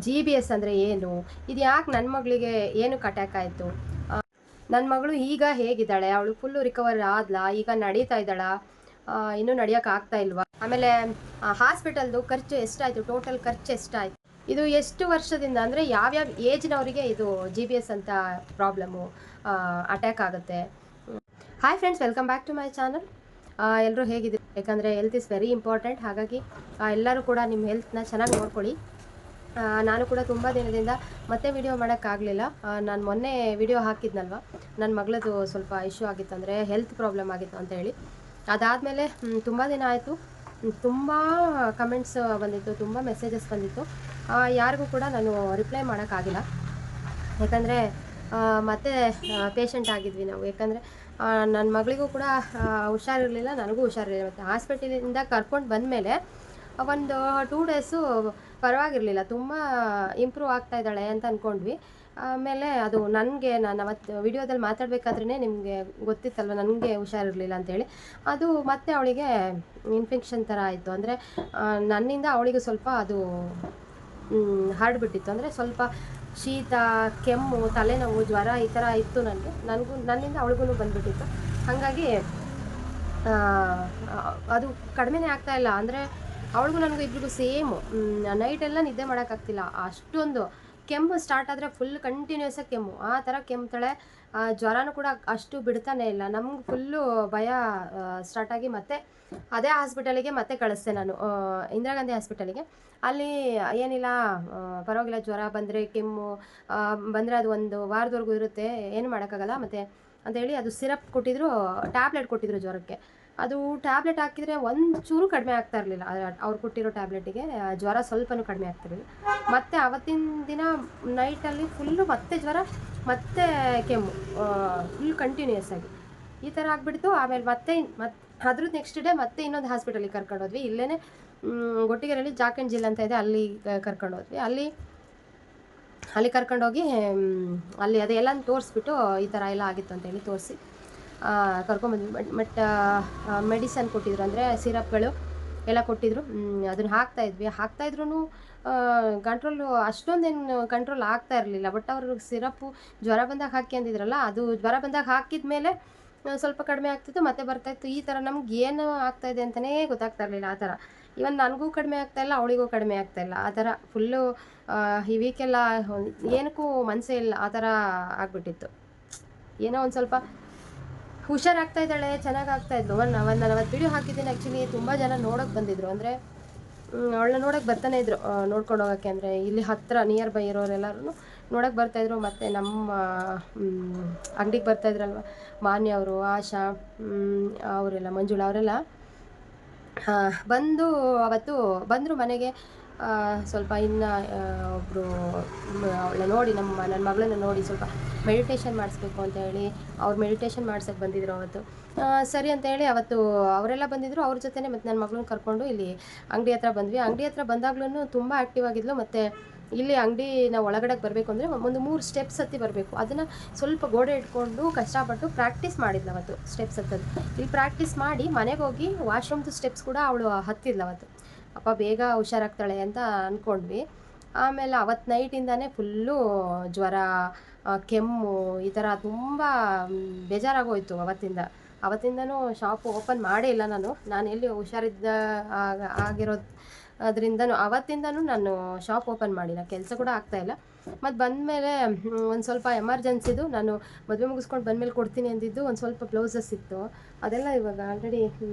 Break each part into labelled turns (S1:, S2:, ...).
S1: G B S ಅಂದರೆ ಏನು, ಇದು ಯಾಕೆ ನನ್ನ ಮಗಳಿಗೆ ಏನಕ್ಕೆ ಅಟ್ಯಾಕ್ ಆಯಿತು, ನನ್ನ ಮಗಳು ಈಗ ಹೇಗಿದ್ದಾಳೆ, ಅವಳು ಫುಲ್ಲು ರಿಕವರ್ ಆದ್ಲಾ, ಈಗ ನಡೀತಾ ಇದ್ದಾಳಾ, ಇನ್ನೂ ನಡೆಯೋಕೆ ಆಗ್ತಾ ಇಲ್ವಾ, ಆಮೇಲೆ ಹಾಸ್ಪಿಟಲ್ದು ಖರ್ಚು ಎಷ್ಟಾಯಿತು, ಟೋಟಲ್ ಖರ್ಚು ಎಷ್ಟಾಯಿತು, ಇದು ಎಷ್ಟು ವರ್ಷದಿಂದ ಅಂದರೆ ಯಾವ್ಯಾವ ಏಜ್ನವರಿಗೆ ಇದು ಜಿ ಬಿ ಎಸ್ ಅಂತ ಪ್ರಾಬ್ಲಮ್ಮು ಅಟ್ಯಾಕ್ ಆಗುತ್ತೆ. Hi friends, welcome back to my channel. ಎಲ್ಲರೂ ಹೇಗಿದ್ದೀರಿ? ಯಾಕಂದರೆ ಹೆಲ್ತ್ ಇಸ್ ವೆರಿ ಇಂಪಾರ್ಟೆಂಟ್. ಹಾಗಾಗಿ ಎಲ್ಲರೂ ಕೂಡ ನಿಮ್ಮ ಹೆಲ್ತ್ನ ಚೆನ್ನಾಗಿ ನೋಡ್ಕೊಳ್ಳಿ. ನಾನು ಕೂಡ ತುಂಬ ದಿನದಿಂದ ಮತ್ತೆ ವಿಡಿಯೋ ಮಾಡೋಕ್ಕಾಗಲಿಲ್ಲ. ನಾನು ಮೊನ್ನೆ ವಿಡಿಯೋ ಹಾಕಿದ್ನಲ್ವ, ನನ್ನ ಮಗಳದು ಸ್ವಲ್ಪ ಇಶ್ಯೂ ಆಗಿತ್ತು, ಅಂದರೆ ಹೆಲ್ತ್ ಪ್ರಾಬ್ಲಮ್ ಆಗಿತ್ತು ಅಂತ ಹೇಳಿ. ಅದಾದಮೇಲೆ ತುಂಬ ದಿನ ಆಯಿತು, ತುಂಬ ಕಮೆಂಟ್ಸ್ ಬಂದಿತ್ತು, ತುಂಬ ಮೆಸೇಜಸ್ ಬಂದಿತ್ತು. ಯಾರಿಗೂ ಕೂಡ ನಾನು ರಿಪ್ಲೈ ಮಾಡೋಕ್ಕಾಗಿಲ್ಲ. ಯಾಕಂದರೆ ಮತ್ತೆ ಪೇಷಂಟ್ ಆಗಿದ್ವಿ ನಾವು. ಯಾಕಂದರೆ ನನ್ನ ಮಗಳಿಗೂ ಕೂಡ ಹುಷಾರಿರಲಿಲ್ಲ, ನನಗೂ ಹುಷಾರಿರಲಿಲ್ಲ. ಮತ್ತು ಹಾಸ್ಪಿಟಲಿಂದ ಕರ್ಕೊಂಡು ಬಂದಮೇಲೆ ಒಂದು 2 ಡೇಸು ಪರವಾಗಿರಲಿಲ್ಲ, ತುಂಬ ಇಂಪ್ರೂವ್ ಆಗ್ತಾ ಇದ್ದಾಳೆ ಅಂತ ಅಂದ್ಕೊಂಡ್ವಿ. ಆಮೇಲೆ ಅದು ನನಗೆ, ನಾನು ಅವತ್ತು ವಿಡಿಯೋದಲ್ಲಿ ಮಾತಾಡಬೇಕಾದ್ರೇ ನಿಮಗೆ ಗೊತ್ತಿತ್ತಲ್ವ ನನಗೆ ಹುಷಾರಿರಲಿಲ್ಲ ಅಂತೇಳಿ. ಅದು ಮತ್ತೆ ಅವಳಿಗೆ ಇನ್ಫೆಕ್ಷನ್ ಥರ ಆಯಿತು. ಅಂದರೆ ನನ್ನಿಂದ ಅವಳಿಗೆ ಸ್ವಲ್ಪ ಅದು ಹರಡ್ಬಿಟ್ಟಿತ್ತು. ಅಂದರೆ ಸ್ವಲ್ಪ ಶೀತ, ಕೆಮ್ಮು, ತಲೆನೋವು, ಜ್ವರ ಈ ಥರ ಇತ್ತು ನನ್ನಿಂದ ಅವಳಿಗೂ ಬಂದುಬಿಟ್ಟಿತ್ತು. ಹಾಗಾಗಿ ಅದು ಕಡಿಮೆನೇ ಆಗ್ತಾಯಿಲ್ಲ. ಅಂದರೆ ಅವಳಿಗೂ ನನಗೂ ಇಬ್ಬರಿಗೂ ಸೇಮು, ನೈಟೆಲ್ಲ ನಿದ್ದೆ ಮಾಡೋಕ್ಕಾಗ್ತಿಲ್ಲ. ಅಷ್ಟೊಂದು ಕೆಮ್ಮು ಸ್ಟಾರ್ಟ್ ಆದರೆ ಫುಲ್ ಕಂಟಿನ್ಯೂಸ್ ಆಗಿ ಕೆಮ್ಮು, ಆ ಥರ ಕೆಮ್ತಾಳೆ. ಜ್ವರನೂ ಕೂಡ ಅಷ್ಟು ಬಿಡ್ತಾನೆ ಇಲ್ಲ. ನಮ್ಗೆ ಫುಲ್ಲು ಭಯ ಸ್ಟಾರ್ಟಾಗಿ ಮತ್ತೆ ಅದೇ ಹಾಸ್ಪಿಟಲಿಗೆ ಮತ್ತೆ ಕಳಿಸ್ದೆ ನಾನು, ಇಂದಿರಾ ಗಾಂಧಿ ಹಾಸ್ಪಿಟಲಿಗೆ. ಅಲ್ಲಿ ಏನಿಲ್ಲ, ಪರವಾಗಿಲ್ಲ, ಜ್ವರ ಬಂದರೆ, ಕೆಮ್ಮು ಬಂದರೆ ಅದು 1 ವಾರದವರೆಗೂ ಇರುತ್ತೆ, ಏನು ಮಾಡೋಕ್ಕಾಗಲ್ಲ ಮತ್ತು ಅಂತೇಳಿ ಅದು ಸಿರಪ್ ಕೊಟ್ಟಿದ್ರು, ಟ್ಯಾಬ್ಲೆಟ್ ಕೊಟ್ಟಿದ್ರು ಜ್ವರಕ್ಕೆ. ಅದು ಟ್ಯಾಬ್ಲೆಟ್ ಹಾಕಿದರೆ ಒಂಚೂರು ಕಡಿಮೆ ಆಗ್ತಾ ಇರಲಿಲ್ಲ. ಅವ್ರು ಕೊಟ್ಟಿರೋ ಟ್ಯಾಬ್ಲೆಟಿಗೆ ಜ್ವರ ಸ್ವಲ್ಪನೂ ಕಡಿಮೆ ಆಗ್ತಿರಲಿಲ್ಲ. ಮತ್ತು ಆವತ್ತಿನ ದಿನ ನೈಟಲ್ಲಿ ಫುಲ್ಲು ಮತ್ತೆ ಜ್ವರ, ಮತ್ತೆ ಕೆಮ್ಮು, ಫುಲ್ ಕಂಟಿನ್ಯೂಯಸ್ ಆಗಿ ಈ ಥರ ಆಗಿಬಿಡ್ತು. ಆಮೇಲೆ ಮತ್ತೆ ಅದ್ರದ್ದು ನೆಕ್ಸ್ಟ್ ಡೇ ಮತ್ತೆ ಇನ್ನೊಂದು ಹಾಸ್ಪಿಟಲಿಗೆ ಕರ್ಕೊಂಡೋದ್ವಿ. ಇಲ್ಲೇ ಗೊಟ್ಟಿಗೆರೆಯಲ್ಲಿ ಜಾಕೆಂಡ್ ಜಿಲ್ ಅಂತ ಇದೆ, ಅಲ್ಲಿ ಕರ್ಕೊಂಡೋದ್ವಿ. ಅಲ್ಲಿ ಕರ್ಕೊಂಡೋಗಿ ಅಲ್ಲಿ ಅದೆಲ್ಲ ತೋರಿಸ್ಬಿಟ್ಟು ಈ ಥರ ಎಲ್ಲ ಆಗಿತ್ತು ಅಂತೇಳಿ ತೋರಿಸಿ ಕರ್ಕೊಂಬಂದ್ವಿ. ಬಟ್ ಮೆಡಿಸನ್ ಕೊಟ್ಟಿದ್ರು, ಅಂದರೆ ಸಿರಪ್ಗಳು ಎಲ್ಲ ಕೊಟ್ಟಿದ್ರು. ಅದನ್ನು ಹಾಕ್ತಾಯಿದ್ರು ಕಂಟ್ರೋಲು ಅಷ್ಟೊಂದೇನು ಕಂಟ್ರೋಲ್ ಆಗ್ತಾ ಇರಲಿಲ್ಲ. ಬಟ್ ಅವರು ಸಿರಪ್ಪು ಜ್ವರ ಬಂದಾಗ ಹಾಕಿ ಅಂದಿದ್ರಲ್ಲ, ಅದು ಜ್ವರ ಬಂದಾಗ ಹಾಕಿದ ಮೇಲೆ ಸ್ವಲ್ಪ ಕಡಿಮೆ ಆಗ್ತಿತ್ತು, ಮತ್ತೆ ಬರ್ತಾಯಿತ್ತು. ಈ ಥರ ನಮ್ಗೆ ಏನು ಆಗ್ತಾಯಿದೆ ಅಂತಲೇ ಗೊತ್ತಾಗ್ತಾ ಇರಲಿಲ್ಲ. ಆ ಥರ ಇವನ್ ನನಗೂ ಕಡಿಮೆ ಆಗ್ತಾಯಿಲ್ಲ, ಅವಳಿಗೂ ಕಡಿಮೆ ಆಗ್ತಾಯಿಲ್ಲ. ಆ ಥರ ಫುಲ್ಲು ಈ ವೀಕೆಲ್ಲ ಏನಕ್ಕೂ ಮನಸ್ಸೇ ಇಲ್ಲ, ಆ ಥರ ಆಗಿಬಿಟ್ಟಿತ್ತು. ಏನೋ ಒಂದು ಸ್ವಲ್ಪ ಹುಷಾರಾಗ್ತಾ ಇದ್ದಾಳೆ, ಚೆನ್ನಾಗಿ ಆಗ್ತಾಯಿದ್ಲು. ನಾನು ಅವತ್ತು ವಿಡಿಯೋ ಹಾಕಿದ್ದೀನಿ. ಆ್ಯಕ್ಚುಲಿ ತುಂಬ ಜನ ನೋಡೋಕ್ಕೆ ಬಂದಿದ್ದರು, ಅಂದರೆ ಅವಳನ್ನ ನೋಡೋಕ್ಕೆ ಬರ್ತಾನೆ ಇದ್ರು, ನೋಡ್ಕೊಂಡು ಹೋಗೋಕ್ಕೆ. ಅಂದರೆ ಇಲ್ಲಿ ಹತ್ತಿರ ನಿಯರ್ ಬೈ ಇರೋರೆಲ್ಲರೂ ನೋಡೋಕ್ಕೆ ಬರ್ತಾಯಿದ್ರು. ಮತ್ತು ನಮ್ಮ ಅಂಗಡಿಗೆ ಬರ್ತಾಯಿದ್ರಲ್ವ, ಮಾನ್ಯ ಅವರು, ಆಶಾ ಅವರೆಲ್ಲ, ಮಂಜುಳಾ ಅವರೆಲ್ಲ ಅವತ್ತು ಬಂದರು ಮನೆಗೆ. ಸ್ವಲ್ಪ ಇನ್ನು ಒಬ್ಬರು ಅವಳನ್ನ ನೋಡಿ, ನನ್ನ ಮಗಳನ್ನ ನೋಡಿ ಸ್ವಲ್ಪ ಮೆಡಿಟೇಷನ್ ಮಾಡಿಸ್ಬೇಕು ಅಂತ ಹೇಳಿ ಅವ್ರು ಮೆಡಿಟೇಷನ್ ಮಾಡ್ಸೋಕ್ಕೆ ಬಂದಿದ್ರು ಅವತ್ತು. ಸರಿ ಅಂತೇಳಿ ಅವತ್ತು ಅವರೆಲ್ಲ ಬಂದಿದ್ದರು. ಅವ್ರ ಜೊತೆನೇ ಮತ್ತು ನನ್ನ ಮಗಳನ್ನ ಕರ್ಕೊಂಡು ಇಲ್ಲಿ ಅಂಗಡಿ ಹತ್ರ ಬಂದ್ವಿ. ಅಂಗಡಿ ಹತ್ರ ಬಂದಾಗ್ಲೂ ತುಂಬ ಆ್ಯಕ್ಟಿವ್ ಆಗಿದ್ಲು. ಮತ್ತು ಇಲ್ಲಿ ಅಂಗಡಿ ನಾವು ಒಳಗಡೆಗೆ ಬರಬೇಕು ಅಂದರೆ ಒಂದು 3 ಸ್ಟೆಪ್ಸ್ ಹತ್ತಿ ಬರಬೇಕು. ಅದನ್ನು ಸ್ವಲ್ಪ ಗೋಡೆ ಇಟ್ಕೊಂಡು ಕಷ್ಟಪಟ್ಟು ಪ್ರಾಕ್ಟೀಸ್ ಮಾಡಿದ್ಲು ಅವತ್ತು, ಸ್ಟೆಪ್ಸ್ ಹತ್ತೋದು. ಇಲ್ಲಿ ಪ್ರಾಕ್ಟೀಸ್ ಮಾಡಿ ಮನೆಗೆ ಹೋಗಿ ವಾಶ್ರೂಮ್ದು ಸ್ಟೆಪ್ಸ್ ಕೂಡ ಅವಳು ಹತ್ತಿದ್ಲು ಅವತ್ತು. ಅಪ್ಪ ಬೇಗ ಹುಷಾರಾಗ್ತಾಳೆ ಅಂತ ಅಂದ್ಕೊಂಡ್ವಿ. ಆಮೇಲೆ ಅವತ್ತು ನೈಟಿಂದಾನೇ ಫುಲ್ಲು ಜ್ವರ, ಕೆಮ್ಮು, ಈ ಥರ ತುಂಬ ಬೇಜಾರಾಗೋಯ್ತು. ಅವತ್ತಿಂದನೂ ಶಾಪು ಓಪನ್ ಮಾಡೇ ಇಲ್ಲ ನಾನು ಎಲ್ಲಿ ಹುಷಾರಿದ್ದ ಅದರಿಂದನೂ ಅವತ್ತಿಂದನೂ ನಾನು ಶಾಪ್ ಓಪನ್ ಮಾಡಿಲ್ಲ, ಕೆಲಸ ಕೂಡ ಆಗ್ತಾಯಿಲ್ಲ. ಮತ್ತು ಬಂದಮೇಲೆ ಒಂದು ಸ್ವಲ್ಪ ಎಮರ್ಜೆನ್ಸಿದು, ನಾನು ಮದುವೆ ಮುಗಿಸ್ಕೊಂಡು ಬಂದಮೇಲೆ ಕೊಡ್ತೀನಿ ಅಂದಿದ್ದು ಒಂದು ಸ್ವಲ್ಪ ಬ್ಲೌಸಸ್ ಇತ್ತು. ಅದೆಲ್ಲ ಇವಾಗ ಆಲ್ರೆಡಿ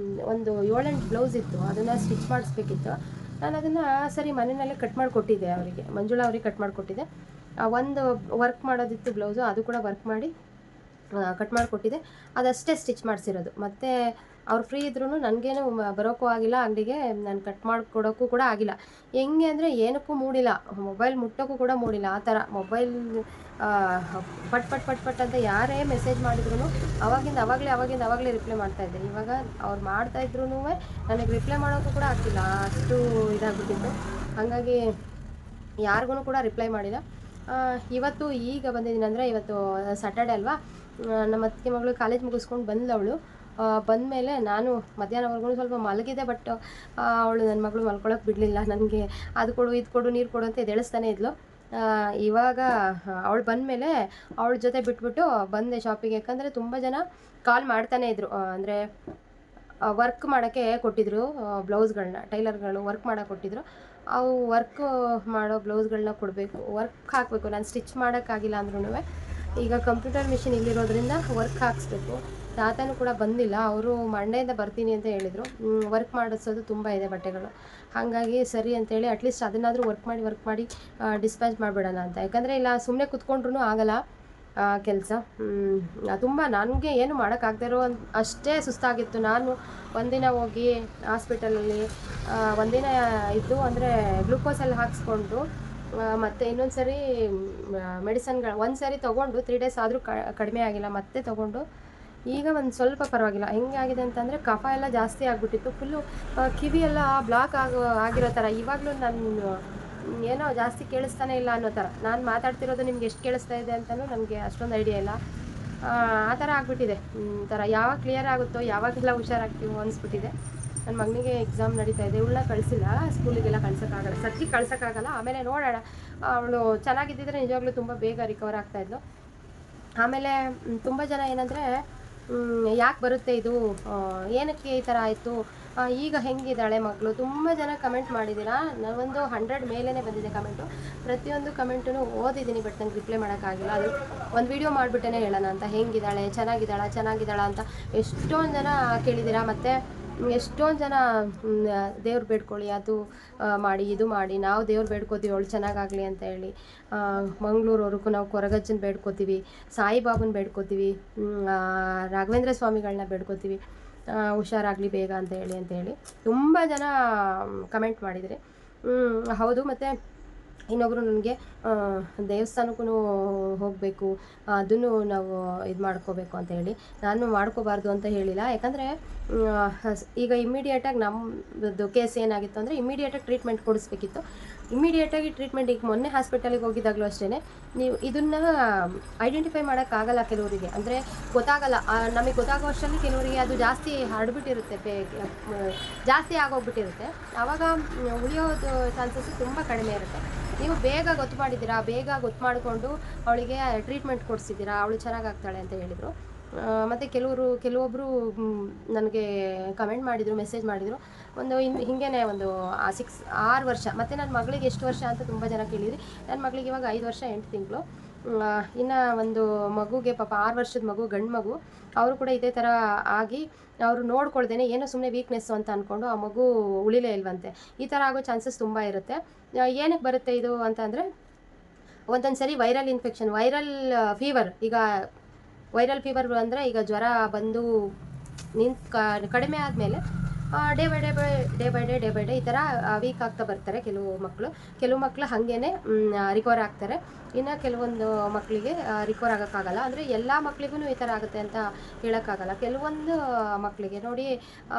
S1: ಒಂದು 7-8 ಬ್ಲೌಸ್ ಇತ್ತು, ಅದನ್ನು ಸ್ಟಿಚ್ ಮಾಡಿಸ್ಬೇಕಿತ್ತು. ನಾನು ಅದನ್ನು ಸರಿ ಮನೆಯಲ್ಲೇ ಕಟ್ ಮಾಡಿಕೊಟ್ಟಿದ್ದೆ ಅವರಿಗೆ, ಮಂಜುಳಾ ಅವ್ರಿಗೆ ಕಟ್ ಮಾಡಿಕೊಟ್ಟಿದ್ದೆ. ಒಂದು ವರ್ಕ್ ಮಾಡೋದಿತ್ತು ಬ್ಲೌಸು, ಅದು ಕೂಡ ವರ್ಕ್ ಮಾಡಿ ಕಟ್ ಮಾಡಿಕೊಟ್ಟಿದ್ದೆ. ಅದಷ್ಟೇ ಸ್ಟಿಚ್ ಮಾಡಿಸಿರೋದು. ಮತ್ತು ಅವ್ರು ಫ್ರೀ ಇದ್ರೂ ನನಗೇನು ಬರೋಕ್ಕೂ ಆಗಿಲ್ಲ ಅಂಗಡಿಗೆ, ನಾನು ಕಟ್ ಮಾಡಿಕೊಡೋಕ್ಕೂ ಕೂಡ ಆಗಿಲ್ಲ. ಹೆಂಗೆ ಅಂದರೆ ಏನಕ್ಕೂ ಮೂಡಿಲ್ಲ, ಮೊಬೈಲ್ ಮುಟ್ಟೋಕ್ಕೂ ಕೂಡ ಮೂಡಿಲ್ಲ. ಆ ಥರ ಮೊಬೈಲ್ ಪಟ್ ಅಂತ ಯಾರೇ ಮೆಸೇಜ್ ಮಾಡಿದ್ರು ಅವಾಗಿಂದ ರಿಪ್ಲೈ ಮಾಡ್ತಾಯಿದ್ದೆ. ಇವಾಗ ಅವ್ರು ಮಾಡ್ತಾಯಿದ್ರು ನನಗೆ ರಿಪ್ಲೈ ಮಾಡೋಕ್ಕೂ ಕೂಡ ಆಗ್ತಿಲ್ಲ, ಅಷ್ಟು ಇದಾಗ್ಬಿಟ್ಟಿತ್ತು. ಹಾಗಾಗಿ ಯಾರಿಗೂ ಕೂಡ ರಿಪ್ಲೈ ಮಾಡಿಲ್ಲ. ಇವತ್ತು ಈಗ ಬಂದಿದ್ದೀನಿ, ಅಂದರೆ ಇವತ್ತು ಸ್ಯಾಟರ್ಡೆ ಅಲ್ವಾ, ನಮ್ಮ ಅತ್ತಿಗೆ ಮಗಳು ಕಾಲೇಜ್ ಮುಗಿಸ್ಕೊಂಡು ಬಂದವಳು. ಬಂದಮೇಲೆ ನಾನು ಮಧ್ಯಾಹ್ನವರೆಗೂ ಸ್ವಲ್ಪ ಮಲಗಿದೆ. ಬಟ್ ಅವಳು ನನ್ನ ಮಗಳು ಮಲ್ಕೊಳ್ಳೋಕೆ ಬಿಡಲಿಲ್ಲ ನನಗೆ. ಅದು ಕೊಡು ಇದು ಕೊಡು ನೀರು ಕೊಡು ಅಂತ ಎದ್ದೇಳಿಸ್ತಾನೆ ಇದ್ಲು. ಇವಾಗ ಅವಳು ಬಂದಮೇಲೆ ಅವಳ ಜೊತೆ ಬಿಟ್ಬಿಟ್ಟು ಬಂದೆ ಶಾಪಿಗೆ. ಯಾಕಂದರೆ ತುಂಬ ಜನ ಕಾಲ್ ಮಾಡ್ತಾನೇ ಇದ್ದರು. ಅಂದರೆ ವರ್ಕ್ ಮಾಡೋಕ್ಕೆ ಕೊಟ್ಟಿದ್ದರು ಬ್ಲೌಸ್ಗಳನ್ನ, ಟೈಲರ್ಗಳು ವರ್ಕ್ ಮಾಡೋಕೆ ಕೊಟ್ಟಿದ್ದರು. ಅವು ವರ್ಕ್ ಮಾಡೋ ಬ್ಲೌಸ್ಗಳನ್ನ ಕೊಡಬೇಕು, ವರ್ಕ್ ಹಾಕಬೇಕು. ನಾನು ಸ್ಟಿಚ್ ಮಾಡೋಕ್ಕಾಗಿಲ್ಲ ಅಂದ್ರೂ ಈಗ ಕಂಪ್ಯೂಟರ್ ಮಿಷಿನ್ ಇಲ್ಲಿರೋದ್ರಿಂದ ವರ್ಕ್ ಹಾಕಿಸ್ಬೇಕು. ತಾತನೂ ಕೂಡ ಬಂದಿಲ್ಲ, ಅವರು ಮಂಡೆಯಿಂದ ಬರ್ತೀನಿ ಅಂತ ಹೇಳಿದರು. ವರ್ಕ್ ಮಾಡಿಸೋದು ತುಂಬ ಇದೆ ಬಟ್ಟೆಗಳು. ಹಾಗಾಗಿ ಸರಿ ಅಂತೇಳಿ ಅಟ್ಲೀಸ್ಟ್ ಅದನ್ನಾದರೂ ವರ್ಕ್ ಮಾಡಿ ಡಿಸ್ಪ್ಯಾಚ್ ಮಾಡಿಬಿಡೋಣ ಅಂತ. ಯಾಕಂದರೆ ಇಲ್ಲ ಸುಮ್ಮನೆ ಕುತ್ಕೊಂಡ್ರೂ ಆಗಲ್ಲ ಕೆಲಸ. ತುಂಬ ನನಗೆ ಏನು ಮಾಡೋಕ್ಕಾಗದೇ ಇರೋ ಅಷ್ಟೇ ಸುಸ್ತಾಗಿತ್ತು. ನಾನು ಒಂದಿನ ಹೋಗಿ ಹಾಸ್ಪಿಟಲಲ್ಲಿ ಒಂದಿನ ಇದ್ದು, ಅಂದರೆ ಗ್ಲೂಕೋಸೆಲ್ಲ ಹಾಕ್ಸ್ಕೊಂಡು ಮತ್ತು ಇನ್ನೊಂದು ಸರಿ ಮೆಡಿಸನ್ಗಳು ಒಂದು ಸರಿ ತೊಗೊಂಡು 3 ಡೇಸ್ ಆದರೂ ಕಡಿಮೆ ಆಗಿಲ್ಲ. ಮತ್ತೆ ತೊಗೊಂಡು ಈಗ ಒಂದು ಸ್ವಲ್ಪ ಪರವಾಗಿಲ್ಲ. ಹೆಂಗೆ ಆಗಿದೆ ಅಂತಂದರೆ ಕಫ ಎಲ್ಲ ಜಾಸ್ತಿ ಆಗಿಬಿಟ್ಟಿತ್ತು. ಫುಲ್ಲು ಕಿವಿ ಎಲ್ಲ ಬ್ಲಾಕ್ ಆಗಿರೋ ಥರ. ಇವಾಗಲೂ ನಾನು ಏನೋ ಜಾಸ್ತಿ ಕೇಳಿಸ್ತಾನೆ ಇಲ್ಲ ಅನ್ನೋ ಥರ. ನಾನು ಮಾತಾಡ್ತಿರೋದು ನಿಮ್ಗೆ ಎಷ್ಟು ಕೇಳಿಸ್ತಾ ಇದೆ ಅಂತಲೂ ನನಗೆ ಅಷ್ಟೊಂದು ಐಡಿಯಾ ಇಲ್ಲ. ಆ ಥರ ಆಗಿಬಿಟ್ಟಿದೆ. ಯಾವಾಗ ಕ್ಲಿಯರ್ ಆಗುತ್ತೋ, ಯಾವಾಗೆಲ್ಲ ಹುಷಾರಾಗ್ತೀವೋ ಅನಿಸ್ಬಿಟ್ಟಿದೆ. ನನ್ನ ಮಗನಿಗೆ ಎಕ್ಸಾಮ್ ನಡೀತಾ ಇದೆ. ಇವಳನ್ನ ಕಳಿಸಿಲ್ಲ ಸ್ಕೂಲಿಗೆಲ್ಲ, ಕಳ್ಸೋಕ್ಕಾಗಲ್ಲ, ಸದ್ಯಕ್ಕೆ ಕಳ್ಸೋಕ್ಕಾಗಲ್ಲ. ಆಮೇಲೆ ನೋಡೋಣ. ಅವಳು ಚೆನ್ನಾಗಿದ್ದಿದ್ರೆ ನಿಜವಾಗ್ಲೂ ತುಂಬ ಬೇಗ ರಿಕವರ್ ಆಗ್ತಾಯಿದ್ಲು. ಆಮೇಲೆ ತುಂಬ ಜನ ಏನಂದರೆ ಯಾಕೆ ಬರುತ್ತೆ ಇದು, ಏನಕ್ಕೆ ಈ ಥರ ಆಯಿತು, ಈಗ ಹೆಂಗಿದ್ದಾಳೆ ಮಗಳು, ತುಂಬ ಜನ ಕಮೆಂಟ್ ಮಾಡಿದ್ದೀರಾ. ನಾನೊಂದು 100 ಮೇಲೇ ಬಂದಿದೆ ಕಮೆಂಟು. ಪ್ರತಿಯೊಂದು ಕಮೆಂಟೂ ಓದಿದ್ದೀನಿ, ಬಟ್ ನಂಗೆ ರಿಪ್ಲೈ ಮಾಡೋಕ್ಕಾಗಿಲ್ಲ. ಅದು ಒಂದು ವಿಡಿಯೋ ಮಾಡಿಬಿಟ್ಟೇ ಹೇಳೋಣ ಅಂತ. ಹೆಂಗಿದ್ದಾಳೆ, ಚೆನ್ನಾಗಿದ್ದಾಳ ಅಂತ ಎಷ್ಟೊಂದು ಜನ ಕೇಳಿದ್ದೀರಾ. ಮತ್ತು ಎಷ್ಟೊಂದು ಜನ ದೇವ್ರು ಬೇಡ್ಕೊಳ್ಳಿ, ಅದು ಮಾಡಿ ಇದು ಮಾಡಿ. ನಾವು ದೇವ್ರು ಬೇಡ್ಕೋತೀವಿ ಅವಳು ಚೆನ್ನಾಗಾಗಲಿ ಅಂತ ಹೇಳಿ. ಮಂಗಳೂರವರೆಗೂ ನಾವು ಕೊರಗಜ್ಜನ ಬೇಡ್ಕೋತೀವಿ, ಸಾಯಿಬಾಬನ ಬೇಡ್ಕೋತೀವಿ, ರಾಘವೇಂದ್ರ ಸ್ವಾಮಿಗಳನ್ನ ಬೇಡ್ಕೋತೀವಿ ಹುಷಾರಾಗಲಿ ಬೇಗ ಅಂತ ಹೇಳಿ ತುಂಬ ಜನ ಕಮೆಂಟ್ ಮಾಡಿದರೆ. ಹೌದು. ಮತ್ತು ಇನ್ನೊಬ್ಬರು ನನಗೆ ದೇವಸ್ಥಾನಕ್ಕೂ ಹೋಗಬೇಕು, ಅದನ್ನು ನಾವು ಇದು ಮಾಡ್ಕೋಬೇಕು ಅಂತ ಹೇಳಿ. ನಾನು ಮಾಡ್ಕೋಬಾರ್ದು ಅಂತ ಹೇಳಿಲ್ಲ. ಯಾಕಂದರೆ ಈಗ ಇಮ್ಮಿಡಿಯೇಟಾಗಿ ನಮ್ಮದು ಕೇಸ್ ಏನಾಗಿತ್ತು ಅಂದರೆ ಇಮ್ಮಿಡಿಯೇಟಾಗಿ ಟ್ರೀಟ್ಮೆಂಟ್ ಕೊಡಿಸ್ಬೇಕಿತ್ತು. ಇಮ್ಮಿಡಿಯೇಟಾಗಿ ಟ್ರೀಟ್ಮೆಂಟ್ ಈಗ ಮೊನ್ನೆ ಹಾಸ್ಪಿಟಲಿಗೆ ಹೋಗಿದ್ದಾಗಲೂ ಅಷ್ಟೇ, ನೀವು ಇದನ್ನು ಐಡೆಂಟಿಫೈ ಮಾಡೋಕ್ಕಾಗಲ್ಲ ಕೆಲವರಿಗೆ. ಅಂದರೆ ಗೊತ್ತಾಗಲ್ಲ, ನಮಗೆ ಗೊತ್ತಾಗೋ ಅಷ್ಟರಲ್ಲಿ ಕೆಲವರಿಗೆ ಅದು ಜಾಸ್ತಿ ಹರಡ್ಬಿಟ್ಟಿರುತ್ತೆ, ಜಾಸ್ತಿ ಆಗೋಗ್ಬಿಟ್ಟಿರುತ್ತೆ. ಆವಾಗ ಉಳಿಯೋದು ಚಾನ್ಸಸ್ ತುಂಬ ಕಡಿಮೆ ಇರುತ್ತೆ. ನೀವು ಬೇಗ ಗೊತ್ತು ಮಾಡಿದ್ದೀರಾ, ಬೇಗ ಗೊತ್ತು ಮಾಡಿಕೊಂಡು ಅವಳಿಗೆ ಟ್ರೀಟ್ಮೆಂಟ್ ಕೊಡಿಸಿದ್ದೀರಾ, ಅವಳು ಚೆನ್ನಾಗಾಗ್ತಾಳೆ ಅಂತ ಹೇಳಿದರು. ಮತ್ತು ಕೆಲವೊಬ್ಬರು ನನಗೆ ಕಮೆಂಟ್ ಮಾಡಿದರು, ಮೆಸೇಜ್ ಮಾಡಿದರು. ಒಂದು ಹಿಂಗೇ ಒಂದು 6 ವರ್ಷ. ಮತ್ತು ನನ್ನ ಮಗಳಿಗೆ ಎಷ್ಟು ವರ್ಷ ಅಂತ ತುಂಬ ಜನ ಕೇಳಿದ್ರಿ. ನನ್ನ ಮಗಳಿಗೆ ಇವಾಗ 5 ವರ್ಷ 8 ತಿಂಗಳು. ಇನ್ನು ಒಂದು ಮಗುಗೆ ಪಾಪ 6 ವರ್ಷದ ಮಗು, ಗಂಡು ಮಗು, ಅವರು ಕೂಡ ಇದೇ ಥರ ಆಗಿ ಅವರು ನೋಡ್ಕೊಳ್ದೇನೆ ಏನೋ ಸುಮ್ಮನೆ ವೀಕ್ನೆಸ್ಸು ಅಂತ ಅಂದ್ಕೊಂಡು ಆ ಮಗು ಉಳಿಲೇ ಇಲ್ವಂತೆ. ಈ ಥರ ಆಗೋ ಚಾನ್ಸಸ್ ತುಂಬ ಇರುತ್ತೆ. ಏನಕ್ಕೆ ಬರುತ್ತೆ ಇದು ಅಂತಂದರೆ, ಒಂದೊಂದು ಸರಿ ವೈರಲ್ ಇನ್ಫೆಕ್ಷನ್, ವೈರಲ್ ಫೀವರ್. ಈಗ ವೈರಲ್ ಫೀವರ್ ಅಂದರೆ ಈಗ ಜ್ವರ ಬಂದು ಕಡಿಮೆ ಆದಮೇಲೆ ಡೇ ಬೈ ಡೇ ಈ ಥರ ವೀಕ್ ಆಗ್ತಾ ಬರ್ತಾರೆ ಕೆಲವು ಮಕ್ಕಳು ಹಾಗೇ ರಿಕವರ್ ಆಗ್ತಾರೆ. ಇನ್ನು ಕೆಲವೊಂದು ಮಕ್ಕಳಿಗೆ ರಿಕವರ್ ಆಗೋಕ್ಕಾಗಲ್ಲ. ಅಂದರೆ ಎಲ್ಲ ಮಕ್ಕಳಿಗೂ ಈ ಥರ ಆಗುತ್ತೆ ಅಂತ ಹೇಳೋಕ್ಕಾಗಲ್ಲ. ಕೆಲವೊಂದು ಮಕ್ಕಳಿಗೆ ನೋಡಿ,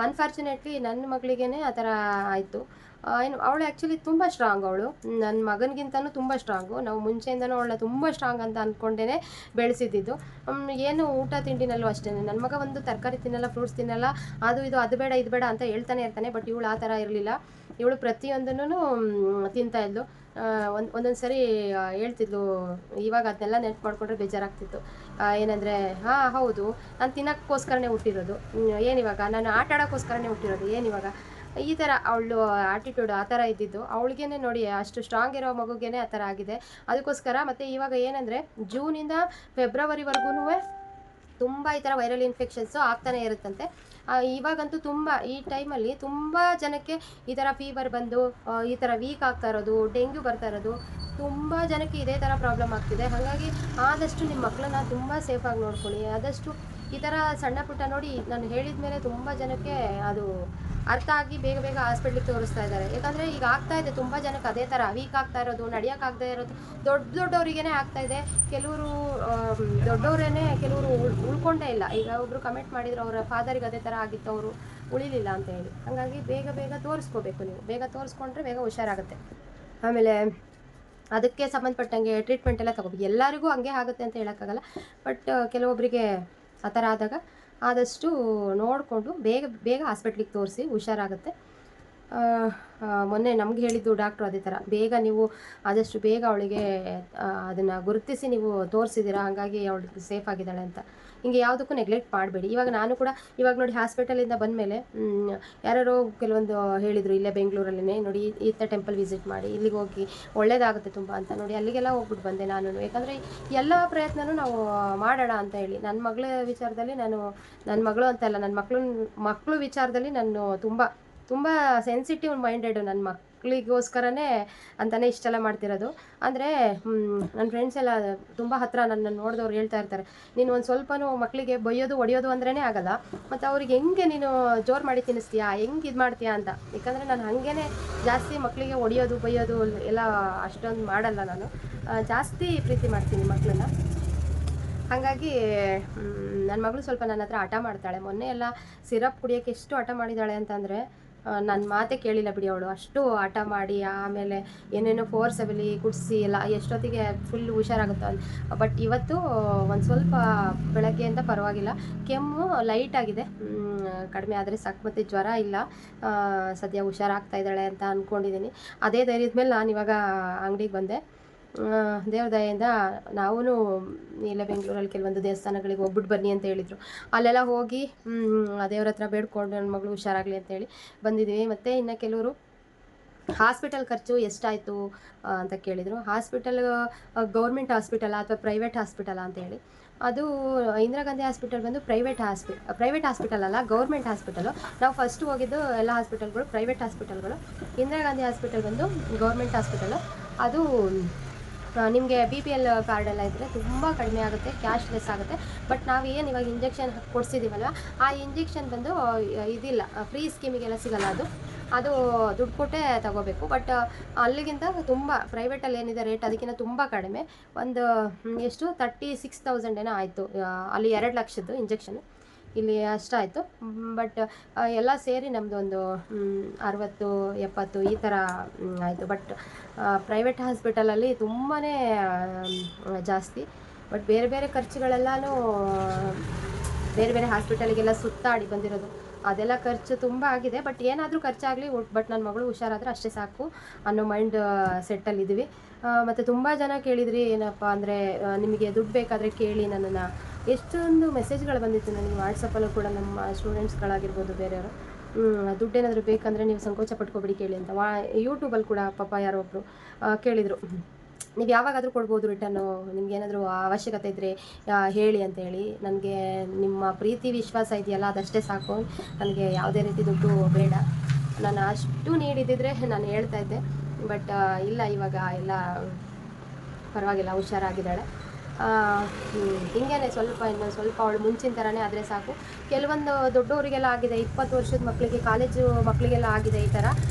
S1: ಅನ್ಫಾರ್ಚುನೇಟ್ಲಿ ನನ್ನ ಮಗಳಿಗೇ ಆ ಥರ ಆಯಿತು. ಅವಳು ಆ್ಯಕ್ಚುಲಿ ತುಂಬ ಸ್ಟ್ರಾಂಗ್. ಅವಳು ನನ್ನ ಮಗನಿಗಿಂತನೂ ತುಂಬ ಸ್ಟ್ರಾಂಗು. ನಾವು ಮುಂಚೆಯಿಂದನೂ ಅವಳನ್ನ ತುಂಬ ಸ್ಟ್ರಾಂಗ್ ಅಂತ ಅಂದ್ಕೊಂಡೇ ಬೆಳೆಸಿದ್ದು. ಏನು ಊಟ ತಿಂಡಿನಲ್ಲೂ ಅಷ್ಟೇ, ನನ್ನ ಮಗ ಒಂದು ತರಕಾರಿ ತಿನ್ನಲ್ಲ, ಫ್ರೂಟ್ಸ್ ತಿನ್ನಲ್ಲ, ಅದು ಬೇಡ ಇದು ಬೇಡ ಅಂತ ಹೇಳ್ತಾನೆ ಇರ್ತಾನೆ. ಬಟ್ ಇವಳು ಆ ಥರ ಇರಲಿಲ್ಲ. ಇವಳು ಪ್ರತಿಯೊಂದನ್ನು ತಿಂತಾಯಿದ್ಲು. ಒಂದೊಂದು ಸರಿ ಹೇಳ್ತಿದ್ಲು. ಇವಾಗ ಅದನ್ನೆಲ್ಲ ನೆನಪು ಮಾಡಿಕೊಂಡ್ರೆ ಬೇಜಾರಾಗ್ತಿತ್ತು. ಏನಂದರೆ ಹೌದು, ನಾನು ತಿನ್ನೋಕ್ಕೋಸ್ಕರನೇ ಹುಟ್ಟಿರೋದು, ಏನಿವಾಗ ನಾನು ಆಟ ಆಡೋಕ್ಕೋಸ್ಕರನೇ ಹುಟ್ಟಿರೋದು, ಏನಿವಾಗ ಈ ಥರ ಅವಳು ಆ್ಯಟಿಟ್ಯೂಡ್ ಆ ಥರ ಇದ್ದಿದ್ದು. ಅವಳಿಗೇನೆ ನೋಡಿ, ಅಷ್ಟು ಸ್ಟ್ರಾಂಗ್ ಇರೋ ಮಗುಗೇನೆ ಆ ಥರ ಆಗಿದೆ. ಅದಕ್ಕೋಸ್ಕರ ಮತ್ತು ಇವಾಗ ಏನಂದರೆ ಜೂನಿಂದ ಫೆಬ್ರವರಿವರೆಗೂ ತುಂಬ ಈ ಥರ ವೈರಲ್ ಇನ್ಫೆಕ್ಷನ್ಸು ಆಗ್ತಾನೆ ಇರುತ್ತಂತೆ. ಇವಾಗಂತೂ ತುಂಬ ಈ ಟೈಮಲ್ಲಿ ತುಂಬ ಜನಕ್ಕೆ ಈ ಥರ ಫೀವರ್ ಬಂದು ಈ ಥರ ವೀಕ್ ಆಗ್ತಾ ಇರೋದು, ಡೆಂಗ್ಯೂ ಬರ್ತಾ ಇರೋದು, ತುಂಬ ಜನಕ್ಕೆ ಇದೇ ಥರ ಪ್ರಾಬ್ಲಮ್ ಆಗ್ತಿದೆ. ಹಾಗಾಗಿ ಆದಷ್ಟು ನಿಮ್ಮ ಮಕ್ಕಳನ್ನ ತುಂಬ ಸೇಫಾಗಿ ನೋಡ್ಕೊಳ್ಳಿ. ಆದಷ್ಟು ಈ ಥರ ಸಣ್ಣ ಪುಟ್ಟ ನೋಡಿ, ನಾನು ಹೇಳಿದ ಮೇಲೆ ತುಂಬ ಜನಕ್ಕೆ ಅದು ಅರ್ಥ ಆಗಿ ಬೇಗ ಹಾಸ್ಪಿಟ್ಲಿಗೆ ತೋರಿಸ್ತಾ ಇದ್ದಾರೆ. ಯಾಕಂದರೆ ಈಗ ಆಗ್ತಾಯಿದೆ ತುಂಬ ಜನಕ್ಕೆ ಅದೇ ಥರ ವೀಕ್ ಆಗ್ತಾ ಇರೋದು, ನಡೆಯೋಕ್ಕಾಗದೇ ಇರೋದು ದೊಡ್ಡವರಿಗೇ ಆಗ್ತಾಯಿದೆ. ಕೆಲವರು ದೊಡ್ಡವರೇ ಕೆಲವರು ಉಳ್ಕೊಂಡೇ ಇಲ್ಲ. ಈಗ ಒಬ್ಬರು ಕಮೆಂಟ್ ಮಾಡಿದ್ರು, ಅವರ ಫಾದರಿಗೆ ಅದೇ ಥರ ಆಗಿತ್ತು, ಅವರು ಉಳಿಲಿಲ್ಲ ಅಂತ ಹೇಳಿ. ಹಾಗಾಗಿ ಬೇಗ ತೋರಿಸ್ಕೋಬೇಕು. ನೀವು ಬೇಗ ತೋರಿಸ್ಕೊಂಡ್ರೆ ಬೇಗ ಹುಷಾರಾಗುತ್ತೆ. ಆಮೇಲೆ ಅದಕ್ಕೆ ಸಂಬಂಧಪಟ್ಟಂಗೆ ಟ್ರೀಟ್ಮೆಂಟ್ ಎಲ್ಲ ತಗೋಬೇಕು. ಎಲ್ಲರಿಗೂ ಹಂಗೆ ಆಗುತ್ತೆ ಅಂತ ಹೇಳೋಕ್ಕಾಗಲ್ಲ. ಬಟ್ ಕೆಲವೊಬ್ಬರಿಗೆ ಆ ಥರ ಆದಾಗ ಆದಷ್ಟು ನೋಡಿಕೊಂಡು ಬೇಗ ಬೇಗ ಹಾಸ್ಪಿಟ್ಲಿಗೆ ತೋರಿಸಿ, ಹುಷಾರಾಗುತ್ತೆ. ಮೊನ್ನೆ ನಮ್ಗೆ ಹೇಳಿದ್ದು ಡಾಕ್ಟ್ರು ಅದೇ ಥರ, ಬೇಗ ನೀವು ಆದಷ್ಟು ಬೇಗ ಅವಳಿಗೆ ಅದನ್ನು ಗುರುತಿಸಿ ನೀವು ತೋರಿಸಿದ್ದೀರಾ, ಹಾಗಾಗಿ ಅವಳಿಗೆ ಸೇಫ್ ಆಗಿದ್ದಾಳೆ ಅಂತ. ಹಿಂಗೆ ಯಾವುದಕ್ಕೂ ನೆಗ್ಲೆಕ್ಟ್ ಮಾಡಬೇಡಿ. ಇವಾಗ ನಾನು ಕೂಡ ಇವಾಗ ನೋಡಿ ಹಾಸ್ಪಿಟಲಿಂದ ಬಂದಮೇಲೆ ಯಾರ್ಯಾರೋ ಕೆಲವೊಂದು ಹೇಳಿದರು, ಇಲ್ಲೇ ಬೆಂಗಳೂರಲ್ಲೇ ನೋಡಿ ಈತ ಟೆಂಪಲ್ ವಿಸಿಟ್ ಮಾಡಿ, ಇಲ್ಲಿಗೆ ಹೋಗಿ ಒಳ್ಳೇದಾಗುತ್ತೆ ತುಂಬ ಅಂತ. ನೋಡಿ ಅಲ್ಲಿಗೆಲ್ಲ ಹೋಗ್ಬಿಟ್ಟು ಬಂದೆ ನಾನು. ಯಾಕಂದರೆ ಎಲ್ಲ ಪ್ರಯತ್ನನೂ ನಾವು ಮಾಡೋಣ ಅಂತ ಹೇಳಿ, ನನ್ನ ಮಗಳ ವಿಚಾರದಲ್ಲಿ ನಾನು, ನನ್ನ ಮಗಳು ಅಂತಲ್ಲ, ನನ್ನ ಮಕ್ಕಳು ವಿಚಾರದಲ್ಲಿ ನಾನು ತುಂಬ ಸೆನ್ಸಿಟಿವ್ ಮೈಂಡೆಡು. ನನ್ನ ಮಕ್ಕಳಿಗೋಸ್ಕರನೇ ಅಂತಲೇ ಇಷ್ಟೆಲ್ಲ ಮಾಡ್ತಿರೋದು. ಅಂದರೆ ನನ್ನ ಫ್ರೆಂಡ್ಸ್ ಎಲ್ಲ ತುಂಬ ಹತ್ತಿರ ನನ್ನನ್ನು ನೋಡಿದವ್ರು ಹೇಳ್ತಾ ಇರ್ತಾರೆ, ನೀನು ಒಂದು ಸ್ವಲ್ಪನೂ ಮಕ್ಕಳಿಗೆ ಬೈಯೋದು ಹೊಡೆಯೋದು ಅಂದ್ರೇ ಆಗಲ್ಲ, ಮತ್ತು ಅವ್ರಿಗೆ ಹೆಂಗೆ ನೀನು ಜೋರು ಮಾಡಿ ತಿನ್ನಿಸ್ತೀಯಾ, ಹೆಂಗೆ ಇದು ಮಾಡ್ತೀಯಾ ಅಂತ. ಯಾಕಂದರೆ ನಾನು ಹಾಗೇ ಜಾಸ್ತಿ ಮಕ್ಕಳಿಗೆ ಹೊಡೆಯೋದು ಬೈಯೋದು ಎಲ್ಲ ಅಷ್ಟೊಂದು ಮಾಡಲ್ಲ. ನಾನು ಜಾಸ್ತಿ ಪ್ರೀತಿ ಮಾಡ್ತೀನಿ ಮಕ್ಕಳನ್ನ. ಹಾಗಾಗಿ ನನ್ನ ಮಗಳು ಸ್ವಲ್ಪ ನನ್ನ ಹತ್ರ ಹಠ ಮಾಡ್ತಾಳೆ. ಮೊನ್ನೆ ಎಲ್ಲ ಸಿರಪ್ ಕುಡಿಯೋಕ್ಕೆ ಎಷ್ಟು ಹಠ ಮಾಡಿದ್ದಾಳೆ ಅಂತಂದರೆ, ನನ್ನ ಮಾತೇ ಕೇಳಿಲ್ಲ ಬಿಡಿ ಅವಳು. ಅಷ್ಟು ಹಠ ಮಾಡಿ ಆಮೇಲೆ ಏನೇನೋ ಫೋರ್ಸಬಲಿ ಕುಡಿಸಿ ಎಲ್ಲ ಎಷ್ಟೊತ್ತಿಗೆ ಫುಲ್ ಹುಷಾರಾಗುತ್ತೆ. ಬಟ್ ಇವತ್ತು ಒಂದು ಸ್ವಲ್ಪ ಬೆಳಗ್ಗೆಯಿಂದ ಪರವಾಗಿಲ್ಲ, ಕೆಮ್ಮು ಲೈಟಾಗಿದೆ, ಕಡಿಮೆ ಆದರೆ ಸಾಕು, ಮತ್ತು ಜ್ವರ ಇಲ್ಲ, ಸದ್ಯ ಹುಷಾರಾಗ್ತಾ ಇದ್ದಾಳೆ ಅಂತ ಅಂದ್ಕೊಂಡಿದ್ದೀನಿ. ಅದೇ ಧೈರ್ಯದ ಮೇಲೆ ನಾನು ಇವಾಗ ಅಂಗಡಿಗೆ ಬಂದೆ. ದೇವ್ರ ದಯೆಯಿಂದ ನಾವೂ ಇಲ್ಲೇ ಬೆಂಗಳೂರಲ್ಲಿ ಕೆಲವೊಂದು ದೇವಸ್ಥಾನಗಳಿಗೆ ಹೋಗ್ಬಿಟ್ಟು ಬನ್ನಿ ಅಂತ ಹೇಳಿದರು. ಅಲ್ಲೆಲ್ಲ ಹೋಗಿ ದೇವ್ರ ಹತ್ರ ಬೇಡ್ಕೊಂಡು ನನ್ನ ಮಗಳು ಹುಷಾರಾಗಲಿ ಅಂತೇಳಿ ಬಂದಿದ್ದೀವಿ. ಮತ್ತು ಇನ್ನು ಕೆಲವರು ಹಾಸ್ಪಿಟಲ್ ಖರ್ಚು ಎಷ್ಟಾಯಿತು ಅಂತ ಕೇಳಿದರು. ಗೌರ್ಮೆಂಟ್ ಹಾಸ್ಪಿಟಲ ಅಥವಾ ಪ್ರೈವೇಟ್ ಹಾಸ್ಪಿಟಲ ಅಂತೇಳಿ. ಅದು ಇಂದಿರಾ ಗಾಂಧಿ ಹಾಸ್ಪಿಟಲ್ ಬಂದು ಪ್ರೈವೇಟ್ ಹಾಸ್ಪಿಟಲ್ ಅಲ್ಲ, ಗೌರ್ಮೆಂಟ್ ಹಾಸ್ಪಿಟಲು. ನಾವು ಫಸ್ಟ್ ಹೋಗಿದ್ದು ಎಲ್ಲ ಹಾಸ್ಪಿಟಲ್ಗಳು ಪ್ರೈವೇಟ್ ಹಾಸ್ಪಿಟಲ್ಗಳು. ಇಂದಿರಾ ಗಾಂಧಿ ಹಾಸ್ಪಿಟಲ್ ಬಂದು ಗೌರ್ಮೆಂಟ್ ಹಾಸ್ಪಿಟಲು. ಅದು ನಿಮಗೆ BPL ಕಾರ್ಡೆಲ್ಲ ಇದ್ದರೆ ತುಂಬ ಕಡಿಮೆ ಆಗುತ್ತೆ, ಕ್ಯಾಶ್ಲೆಸ್ ಆಗುತ್ತೆ. ಬಟ್ ನಾವು ಏನು ಇವಾಗ ಇಂಜೆಕ್ಷನ್ ಕೊಡಿಸಿದ್ದೀವಲ್ವ, ಆ ಇಂಜೆಕ್ಷನ್ ಬಂದು ಇದಿಲ್ಲ, ಫ್ರೀ ಸ್ಕೀಮಿಗೆಲ್ಲ ಸಿಗಲ್ಲ, ಅದು ದುಡ್ಡು ಕೊಟ್ಟೇ ತಗೋಬೇಕು. ಬಟ್ ಅಲ್ಲಿಗಿಂತ ತುಂಬ ಪ್ರೈವೇಟಲ್ಲಿ ಏನಿದೆ ರೇಟ್ ಅದಕ್ಕಿಂತ ತುಂಬ ಕಡಿಮೆ. ಒಂದು ಎಷ್ಟು 36,000 ಏನೋ ಆಯಿತು. ಅಲ್ಲಿ 2 ಲಕ್ಷದ್ದು ಇಂಜೆಕ್ಷನ್, ಇಲ್ಲಿ ಅಷ್ಟಾಯಿತು. ಬಟ್ ಎಲ್ಲ ಸೇರಿ ನಮ್ಮದು ಒಂದು 60-70 ಈ ಥರ ಆಯಿತು. ಬಟ್ ಪ್ರೈವೇಟ್ ಹಾಸ್ಪಿಟಲಲ್ಲಿ ತುಂಬಾ ಜಾಸ್ತಿ. ಬಟ್ ಬೇರೆ ಬೇರೆ ಖರ್ಚುಗಳೆಲ್ಲನೂ ಬೇರೆ ಬೇರೆ ಹಾಸ್ಪಿಟಲಿಗೆಲ್ಲ ಸುತ್ತಾಡಿ ಬಂದಿರೋದು, ಅದೆಲ್ಲ ಖರ್ಚು ತುಂಬ ಆಗಿದೆ. ಬಟ್ ಏನಾದರೂ ಖರ್ಚಾಗಲಿ, ಬಟ್ ನನ್ನ ಮಗಳು ಹುಷಾರಾದರೆ ಅಷ್ಟೇ ಸಾಕು ಅನ್ನೋ ಮೈಂಡ್ ಸೆಟ್ಟಲ್ಲಿದ್ದೀವಿ. ಮತ್ತು ತುಂಬ ಜನ ಕೇಳಿದ್ರಿ, ಏನಪ್ಪ ಅಂದರೆ ನಿಮಗೆ ದುಡ್ಡು ಬೇಕಾದರೆ ಕೇಳಿ ನನ್ನನ್ನು. ಎಷ್ಟೊಂದು ಮೆಸೇಜ್ಗಳು ಬಂದಿತ್ತು ನನಗೆ ವಾಟ್ಸಪ್ಪಲ್ಲೂ ಕೂಡ, ನಮ್ಮ ಸ್ಟೂಡೆಂಟ್ಸ್ಗಳಾಗಿರ್ಬೋದು ಬೇರೆಯವರು, ದುಡ್ಡೇನಾದರೂ ಬೇಕಂದರೆ ನೀವು ಸಂಕೋಚ ಪಟ್ಕೊಬಿಡಿ ಕೇಳಿ ಅಂತ. ಯೂಟ್ಯೂಬಲ್ಲಿ ಕೂಡ ಪಾಪ ಯಾರೋ ಒಬ್ಬರು ಕೇಳಿದರು, ನೀವು ಯಾವಾಗಾದರೂ ಕೊಡ್ಬೋದು ರಿಟರ್ನು, ನಿಮಗೇನಾದರೂ ಅವಶ್ಯಕತೆ ಇದ್ದರೆ ಹೇಳಿ ಅಂತೇಳಿ. ನನಗೆ ನಿಮ್ಮ ಪ್ರೀತಿ ವಿಶ್ವಾಸ ಇದೆಯಲ್ಲ ಅದಷ್ಟೇ ಸಾಕು, ನನಗೆ ಯಾವುದೇ ರೀತಿ ದುಡ್ಡು ಬೇಡ. ನಾನು ಅಷ್ಟು ನೀಡಿದ್ದಿದ್ರೆ ನಾನು ಹೇಳ್ತಾಯಿದ್ದೆ. ಬಟ್ ಇಲ್ಲ, ಇವಾಗ ಎಲ್ಲ ಪರವಾಗಿಲ್ಲ, ಹುಷಾರಾಗಿದ್ದಾಳೆ. ಹಿಂಗೇ ಸ್ವಲ್ಪ ಇನ್ನೊಂದು ಸ್ವಲ್ಪ ಅವಳು ಮುಂಚಿನ ಥರನೇ ಆದರೆ ಸಾಕು. ಕೆಲವೊಂದು ದೊಡ್ಡವರಿಗೆಲ್ಲ ಆಗಿದೆ, 20 ವರ್ಷದ ಮಕ್ಕಳಿಗೆ, ಕಾಲೇಜು ಮಕ್ಕಳಿಗೆಲ್ಲ ಆಗಿದೆ ಈ ಥರ.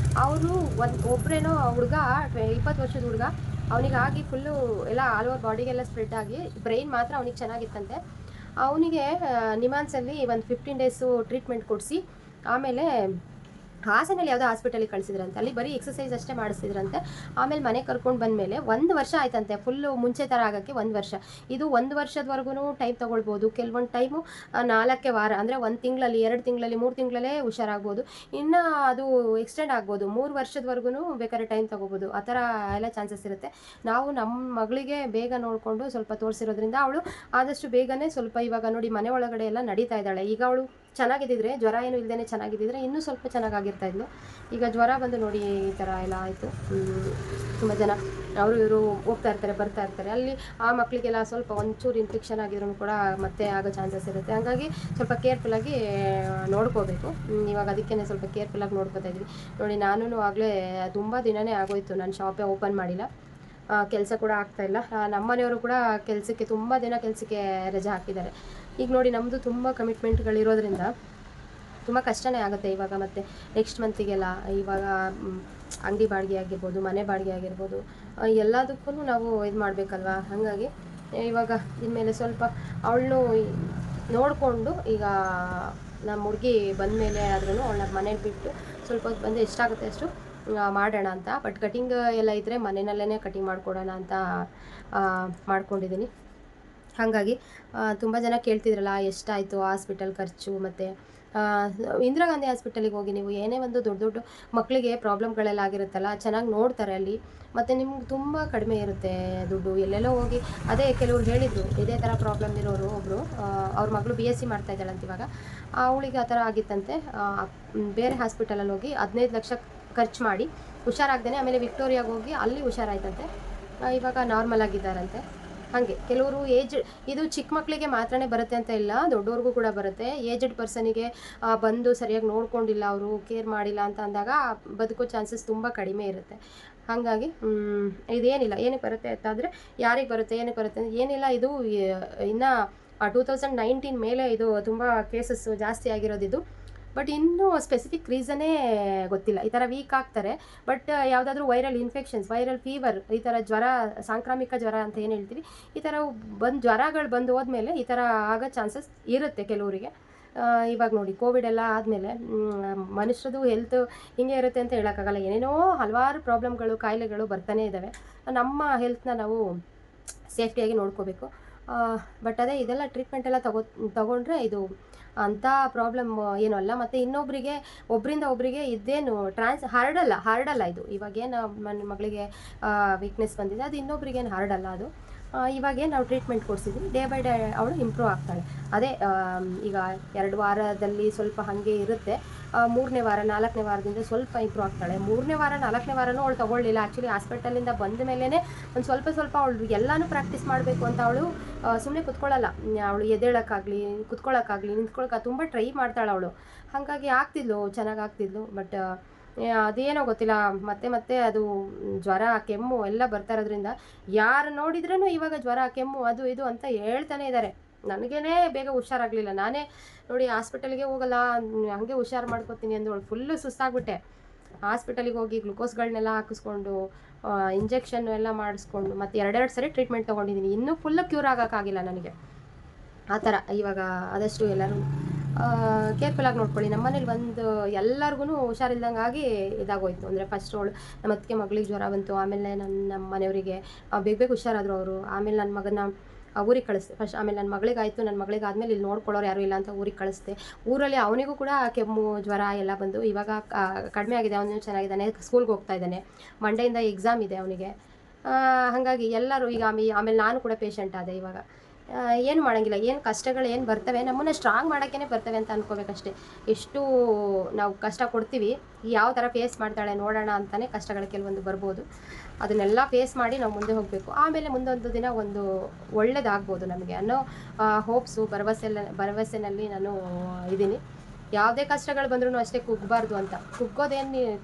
S1: ಅವರು ಒಬ್ಬರೇನೋ ಹುಡುಗ, 20 ವರ್ಷದ ಹುಡುಗ, ಅವನಿಗಾಗಿ ಫುಲ್ಲು ಎಲ್ಲ ಆಲ್ ಓವರ್ ಬಾಡಿಗೆಲ್ಲ ಸ್ಪ್ರೆಡ್ ಆಗಿ, ಬ್ರೈನ್ ಮಾತ್ರ ಅವನಿಗೆ ಚೆನ್ನಾಗಿತ್ತಂತೆ. ಅವನಿಗೆ ನಿಮಾನ್ಸಲ್ಲಿ ಒಂದು 15 ಡೇಸು ಟ್ರೀಟ್ಮೆಂಟ್ ಕೊಡಿಸಿ, ಆಮೇಲೆ ಹಾಸನಲ್ಲಿ ಯಾವುದೋ ಹಾಸ್ಪಿಟಲಿಗೆ ಕಳಿಸಿದ್ರಂತೆ. ಅಲ್ಲಿ ಬರೀ ಎಕ್ಸಸೈಸ್ ಅಷ್ಟೇ ಮಾಡಿಸಿದ್ರಂತೆ. ಆಮೇಲೆ ಮನೆಗೆ ಕರ್ಕೊಂಡು ಬಂದಮೇಲೆ 1 ವರ್ಷ ಆಯ್ತಂತೆ, ಫುಲ್ಲು ಮುಂಚೆ ಥರ ಆಗೋಕ್ಕೆ 1 ವರ್ಷ. ಇದು 1 ವರ್ಷದವರೆಗೂ ಟೈಮ್ ತೊಗೊಳ್ಬೋದು. ಕೆಲವೊಂದು ಟೈಮು 4 ವಾರ, ಅಂದರೆ 1 ತಿಂಗಳಲ್ಲಿ, 2 ತಿಂಗಳಲ್ಲಿ, 3 ತಿಂಗಳಲ್ಲೇ ಹುಷಾರಾಗ್ಬೋದು. ಇನ್ನು ಅದು ಎಕ್ಸ್ಟೆಂಡ್ ಆಗ್ಬೋದು, 3 ವರ್ಷದವರೆಗೂ ಬೇಕಾದ್ರೆ ಟೈಮ್ ತೊಗೋಬೋದು. ಆ ಥರ ಎಲ್ಲ ಚಾನ್ಸಸ್ ಇರುತ್ತೆ. ನಾವು ನಮ್ಮ ಮಗಳಿಗೆ ಬೇಗ ನೋಡಿಕೊಂಡು ಸ್ವಲ್ಪ ತೋರಿಸಿರೋದ್ರಿಂದ ಅವಳು ಆದಷ್ಟು ಬೇಗನೆ ಸ್ವಲ್ಪ, ಇವಾಗ ನೋಡಿ ಮನೆ ಒಳಗಡೆ ಎಲ್ಲ ನಡೀತಾ ಇದ್ದಾಳೆ. ಈಗ ಅವಳು ಚೆನ್ನಾಗಿದ್ದಿದ್ರೆ, ಜ್ವರ ಏನು ಇಲ್ಲದೇ ಚೆನ್ನಾಗಿದ್ದಿದ್ರೆ ಇನ್ನೂ ಸ್ವಲ್ಪ ಚೆನ್ನಾಗಿರ್ತಾ ಇದ್ಲು. ಈಗ ಜ್ವರ ಬಂದು ನೋಡಿ ಈ ಥರ ಎಲ್ಲ ಆಯಿತು. ತುಂಬ ಜನ ಅವರು ಇವರು ಹೋಗ್ತಾ ಇರ್ತಾರೆ, ಬರ್ತಾ ಇರ್ತಾರೆ. ಅಲ್ಲಿ ಆ ಮಕ್ಕಳಿಗೆಲ್ಲ ಸ್ವಲ್ಪ ಒಂಚೂರು ಇನ್ಫೆಕ್ಷನ್ ಆಗಿದ್ರು ಕೂಡ ಮತ್ತೆ ಆಗೋ ಚಾನ್ಸಸ್ ಇರುತ್ತೆ. ಹಾಗಾಗಿ ಸ್ವಲ್ಪ ಕೇರ್ಫುಲ್ಲಾಗಿ ನೋಡ್ಕೋಬೇಕು. ಇವಾಗ ಅದಕ್ಕೇ ಸ್ವಲ್ಪ ಕೇರ್ಫುಲ್ಲಾಗಿ ನೋಡ್ಕೋತಾ ಇದ್ವಿ. ನೋಡಿ ನಾನು ಆಗಲೇ ತುಂಬ ದಿನವೇ ಆಗೋಯ್ತು, ನಾನು ಶಾಪೇ ಓಪನ್ ಮಾಡಿಲ್ಲ, ಕೆಲಸ ಕೂಡ ಆಗ್ತಾಯಿಲ್ಲ. ನಮ್ಮನೆಯವರು ಕೂಡ ಕೆಲಸಕ್ಕೆ ತುಂಬ ದಿನ ಕೆಲಸಕ್ಕೆ ರಜೆ ಹಾಕಿದ್ದಾರೆ. ಈಗ ನೋಡಿ ನಮ್ಮದು ತುಂಬ ಕಮಿಟ್ಮೆಂಟ್ಗಳಿರೋದ್ರಿಂದ ತುಂಬ ಕಷ್ಟನೇ ಆಗುತ್ತೆ ಇವಾಗ. ಮತ್ತು ನೆಕ್ಸ್ಟ್ ಮಂತಿಗೆಲ್ಲ ಇವಾಗ ಅಂಗಡಿ ಬಾಡಿಗೆ ಆಗಿರ್ಬೋದು, ಮನೆ ಬಾಡಿಗೆ ಆಗಿರ್ಬೋದು, ಎಲ್ಲದಕ್ಕೂ ನಾವು ಇದು ಮಾಡಬೇಕಲ್ವ. ಹಾಗಾಗಿ ಇವಾಗ ಇನ್ಮೇಲೆ ಸ್ವಲ್ಪ ಅವಳನ್ನು ನೋಡಿಕೊಂಡು, ಈಗ ನಮ್ಮ ಹುಡುಗಿ ಬಂದಮೇಲೆ ಆದ್ರೂ ಅವಳನ್ನ ಮನೇಲಿ ಬಿಟ್ಟು ಸ್ವಲ್ಪ ಹೊತ್ತು ಬಂದು ಎಷ್ಟಾಗುತ್ತೆ ಅಷ್ಟು ಮಾಡೋಣ ಅಂತ. ಬಟ್ ಕಟಿಂಗ್ ಎಲ್ಲ ಇದ್ದರೆ ಮನೆಯಲ್ಲೇ ಕಟಿಂಗ್ ಮಾಡಿಕೊಡೋಣ ಅಂತ ಮಾಡ್ಕೊಂಡಿದ್ದೀನಿ. ಹಾಗಾಗಿ ತುಂಬ ಜನ ಕೇಳ್ತಿದ್ರಲ್ಲ ಎಷ್ಟಾಯಿತು ಹಾಸ್ಪಿಟಲ್ ಖರ್ಚು, ಮತ್ತು ಇಂದಿರಾ ಗಾಂಧಿ ಹಾಸ್ಪಿಟಲಿಗೆ ಹೋಗಿ ನೀವು ಏನೇ ಒಂದು ದೊಡ್ಡ ದೊಡ್ಡ ಮಕ್ಕಳಿಗೆ ಪ್ರಾಬ್ಲಮ್ಗಳೆಲ್ಲ ಆಗಿರುತ್ತಲ್ಲ ಚೆನ್ನಾಗಿ ನೋಡ್ತಾರೆ ಅಲ್ಲಿ, ಮತ್ತು ನಿಮ್ಗೆ ತುಂಬ ಕಡಿಮೆ ಇರುತ್ತೆ ದುಡ್ಡು. ಎಲ್ಲೆಲ್ಲೋ ಹೋಗಿ ಅದೇ ಕೆಲವ್ರು ಹೇಳಿದರು, ಇದೇ ಥರ ಪ್ರಾಬ್ಲಮ್ ಇರೋರು ಒಬ್ಬರು, ಅವ್ರ ಮಗಳು BSc ಮಾಡ್ತಾ ಇದ್ದಾಳಂತ ಇವಾಗ, ಅವಳಿಗೆ ಆ ಥರ ಆಗಿತ್ತಂತೆ. ಬೇರೆ ಹಾಸ್ಪಿಟಲಲ್ಲಿ ಹೋಗಿ 15 ಲಕ್ಷ ಖರ್ಚು ಮಾಡಿ ಹುಷಾರಾಗ್ದೇ ಆಮೇಲೆ ವಿಕ್ಟೋರಿಯಾಗೆ ಹೋಗಿ ಅಲ್ಲಿ ಹುಷಾರಾಯ್ತಂತೆ, ಇವಾಗ ನಾರ್ಮಲ್ ಆಗಿದ್ದಾರಂತೆ. ಹಾಗೆ ಕೆಲವರು ಇದು ಚಿಕ್ಕ ಮಕ್ಕಳಿಗೆ ಮಾತ್ರನೇ ಬರುತ್ತೆ ಅಂತ ಇಲ್ಲ, ದೊಡ್ಡವ್ರಿಗೂ ಕೂಡ ಬರುತ್ತೆ. ಏಜ್ಡ್ ಪರ್ಸನಿಗೆ ಬಂದು ಸರಿಯಾಗಿ ನೋಡ್ಕೊಂಡಿಲ್ಲ, ಅವರು ಕೇರ್ ಮಾಡಿಲ್ಲ ಅಂತ ಅಂದಾಗ ಬದುಕೋ ಚಾನ್ಸಸ್ ತುಂಬ ಕಡಿಮೆ ಇರುತ್ತೆ. ಹಾಗಾಗಿ ಇದೇನಿಲ್ಲ, ಏನಕ್ಕೆ ಬರುತ್ತೆ ಅಂತಂದರೆ ಯಾರಿಗೆ ಬರುತ್ತೆ ಏನಕ್ಕೆ ಬರುತ್ತೆ ಅಂದರೆ ಏನಿಲ್ಲ, ಇದು ಇನ್ನು 2019 ಮೇಲೆ ಇದು ತುಂಬ ಕೇಸಸ್ಸು ಜಾಸ್ತಿ ಆಗಿರೋದಿದು. ಬಟ್ ಇನ್ನೂ ಸ್ಪೆಸಿಫಿಕ್ ರೀಸನ್ನೇ ಗೊತ್ತಿಲ್ಲ. ಈ ಥರ ವೀಕ್ ಆಗ್ತಾರೆ, ಬಟ್ ಯಾವುದಾದ್ರೂ ವೈರಲ್ ಇನ್ಫೆಕ್ಷನ್ಸ್, ವೈರಲ್ ಫೀವರ್, ಈ ಥರ ಜ್ವರ, ಸಾಂಕ್ರಾಮಿಕ ಜ್ವರ ಅಂತ ಏನು ಹೇಳ್ತೀವಿ, ಈ ಥರ ಜ್ವರಗಳು ಬಂದು ಹೋದ್ಮೇಲೆ ಈ ಥರ ಆಗೋ ಚಾನ್ಸಸ್ ಇರುತ್ತೆ ಕೆಲವರಿಗೆ. ಇವಾಗ ನೋಡಿ ಕೋವಿಡ್ ಎಲ್ಲ ಆದಮೇಲೆ ಮನುಷ್ಯರದು ಹೆಲ್ತ್ ಹಿಂಗೆ ಇರುತ್ತೆ ಅಂತ ಹೇಳೋಕ್ಕಾಗಲ್ಲ, ಏನೇನೋ ಹಲವಾರು ಪ್ರಾಬ್ಲಮ್ಗಳು, ಕಾಯಿಲೆಗಳು ಬರ್ತಾನೆ ಇದ್ದಾವೆ. ನಮ್ಮ ಹೆಲ್ತ್ನ ನಾವು ಸೇಫ್ಟಿಯಾಗಿ ನೋಡ್ಕೋಬೇಕು. ಬಟ್ ಅದೇ ಇದೆಲ್ಲ ಟ್ರೀಟ್ಮೆಂಟ್ ಎಲ್ಲ ತಗೊಂಡ್ರೆ ಇದು ಅಂಥ ಪ್ರಾಬ್ಲಮ್ ಏನೂ ಅಲ್ಲ. ಮತ್ತು ಇನ್ನೊಬ್ಬರಿಗೆ ಒಬ್ಬರಿಂದ ಒಬ್ಬರಿಗೆ ಇದೇನು ಹರಡಲ್ಲ ಇದು. ಇವಾಗೇನು ನನ್ನ ಮಗಳಿಗೆ ವೀಕ್ನೆಸ್ ಬಂದಿದೆ, ಅದು ಇನ್ನೊಬ್ರಿಗೇನು ಹರಡಲ್ಲ ಅದು. ಇವಾಗೇನು ನಾವು ಟ್ರೀಟ್ಮೆಂಟ್ ಕೊಡಿಸಿದ್ವಿ, ಡೇ ಬೈ ಡೇ ಅವಳು ಇಂಪ್ರೂವ್ ಆಗ್ತಾಳೆ. ಅದೇ ಈಗ 2 ವಾರದಲ್ಲಿ ಸ್ವಲ್ಪ ಹಾಗೆ ಇರುತ್ತೆ, 3ನೇ ವಾರ 4ನೇ ವಾರದಿಂದ ಸ್ವಲ್ಪ ಇಂಪ್ರೂವ್ ಆಗ್ತಾಳೆ. 3ನೇ ವಾರ 4ನೇ ವಾರನೂ ಅವಳು ತೊಗೊಳ್ಳಿಲ್ಲ. ಆ್ಯಕ್ಚುಲಿ ಹಾಸ್ಪಿಟಲಿಂದ ಬಂದ ಮೇಲೇ ಒಂದು ಸ್ವಲ್ಪ ಅವಳು ಎಲ್ಲನೂ ಪ್ರಾಕ್ಟೀಸ್ ಮಾಡಬೇಕು ಅಂತ ಅವಳು ಸುಮ್ಮನೆ ಕುತ್ಕೊಳ್ಳಲ್ಲ. ಅವಳು ಎದ್ದೇಳೋಕ್ಕಾಗಲಿ, ಕುತ್ಕೊಳ್ಳೋಕ್ಕಾಗಲಿ, ನಿಂತ್ಕೊಳ್ಳೋಕೆ ತುಂಬ ಟ್ರೈ ಮಾಡ್ತಾಳೆ ಅವಳು. ಹಾಗಾಗಿ ಆಗ್ತಿದ್ಲು, ಚೆನ್ನಾಗಿ ಆಗ್ತಿದ್ಲು. ಬಟ್ ಅದೇನೋ ಗೊತ್ತಿಲ್ಲ, ಮತ್ತೆ ಅದು ಜ್ವರ, ಕೆಮ್ಮು ಎಲ್ಲ ಬರ್ತಾ ಇರೋದ್ರಿಂದ ಯಾರು ನೋಡಿದ್ರೂ ಇವಾಗ ಜ್ವರ, ಕೆಮ್ಮು, ಅದು ಇದು ಅಂತ ಹೇಳ್ತಾನೆ ಇದ್ದಾರೆ. ನನಗೇ ಬೇಗ ಹುಷಾರಾಗಲಿಲ್ಲ. ನಾನೇ ನೋಡಿ ಹಾಸ್ಪಿಟಲ್ಗೆ ಹೋಗಲ್ಲ, ಹಾಗೆ ಹುಷಾರು ಮಾಡ್ಕೊತೀನಿ ಅಂದವಳು ಫುಲ್ಲು ಸುಸ್ತಾಗ್ಬಿಟ್ಟೆ. ಹಾಸ್ಪಿಟಲಿಗೆ ಹೋಗಿ ಗ್ಲುಕೋಸ್ಗಳನ್ನೆಲ್ಲ ಹಾಕಿಸ್ಕೊಂಡು, ಇಂಜೆಕ್ಷನ್ ಎಲ್ಲ ಮಾಡಿಸ್ಕೊಂಡು, ಮತ್ತು 2 ಸರಿ ಟ್ರೀಟ್ಮೆಂಟ್ ತೊಗೊಂಡಿದ್ದೀನಿ. ಇನ್ನೂ ಫುಲ್ಲು ಕ್ಯೂರ್ ಆಗೋಕ್ಕಾಗಿಲ್ಲ ನನಗೆ. ಆ ಥರ ಇವಾಗ ಆದಷ್ಟು ಎಲ್ಲರೂ ಕೇರ್ಫುಲ್ಲಾಗಿ ನೋಡ್ಕೊಳ್ಳಿ. ನಮ್ಮ ಮನೇಲಿ ಎಲ್ಲರಿಗೂ ಹುಷಾರಿಲ್ದಂಗಾಗಿ ಇದಾಗೋಯ್ತು. ಅಂದರೆ ಫಸ್ಟ್ ಅವಳು ನಮ್ಮ ಅತ್ತಿಗೆ ಮಗಳಿಗೆ ಜ್ವರ ಬಂತು, ಆಮೇಲೆ ನಮ್ಮ ಮನೆಯವರಿಗೆ ಬೇಗ ಹುಷಾರಾದರು ಅವರು. ಆಮೇಲೆ ನನ್ನ ಮಗನ ಊರಿಗೆ ಕಳಿಸ್ದೆ ಫಸ್ಟ್, ಆಮೇಲೆ ನನ್ನ ಮಗಳಿಗಾಯಿತು. ನನ್ನ ಮಗಳಿಗಾದ್ಮೇಲೆ ಇಲ್ಲಿ ನೋಡ್ಕೊಳ್ಳೋರು ಯಾರೂ ಇಲ್ಲ ಅಂತ ಊರಿಗೆ ಕಳಿಸ್ದೆ. ಊರಲ್ಲಿ ಅವನಿಗೂ ಕೂಡ ಕೆಮ್ಮು, ಜ್ವರ ಎಲ್ಲ ಬಂದು ಇವಾಗ ಕಡಿಮೆ ಆಗಿದೆ. ಅವನು ಚೆನ್ನಾಗಿದ್ದಾನೆ, ಸ್ಕೂಲ್ಗೆ ಹೋಗ್ತಾ ಇದ್ದಾನೆ. ಮಂಡೆಯಿಂದ ಎಕ್ಸಾಮ್ ಇದೆ ಅವನಿಗೆ. ಹಾಗಾಗಿ ಎಲ್ಲರೂ ಈಗ ಆಮೇಲೆ ನಾನು ಕೂಡ ಪೇಷಂಟ್ ಆದೆ. ಇವಾಗ ಏನು ಮಾಡೋಂಗಿಲ್ಲ, ಏನು ಕಷ್ಟಗಳು ಏನು ಬರ್ತವೆ ನಮ್ಮನ್ನು ಸ್ಟ್ರಾಂಗ್ ಮಾಡೋಕ್ಕೇ ಬರ್ತವೆ ಅಂತ ಅಂದ್ಕೋಬೇಕಷ್ಟೇ. ಎಷ್ಟು ನಾವು ಕಷ್ಟ ಕೊಡ್ತೀವಿ, ಯಾವ ಥರ ಫೇಸ್ ಮಾಡ್ತಾಳೆ ನೋಡೋಣ ಅಂತಲೇ ಕಷ್ಟಗಳು ಕೆಲವೊಂದು ಬರ್ಬೋದು. ಅದನ್ನೆಲ್ಲ ಫೇಸ್ ಮಾಡಿ ನಾವು ಮುಂದೆ ಹೋಗಬೇಕು. ಆಮೇಲೆ ಮುಂದೊಂದು ದಿನ ಒಂದು ಒಳ್ಳೇದಾಗ್ಬೋದು ನಮಗೆ ಅನ್ನೋ ಹೋಪ್ಸು, ಭರವಸೆನಲ್ಲಿ ನಾನು ಇದ್ದೀನಿ. ಯಾವುದೇ ಕಷ್ಟಗಳು ಬಂದ್ರೂ ಅಷ್ಟೇ ಕುಗ್ಗಬಾರ್ದು ಅಂತ.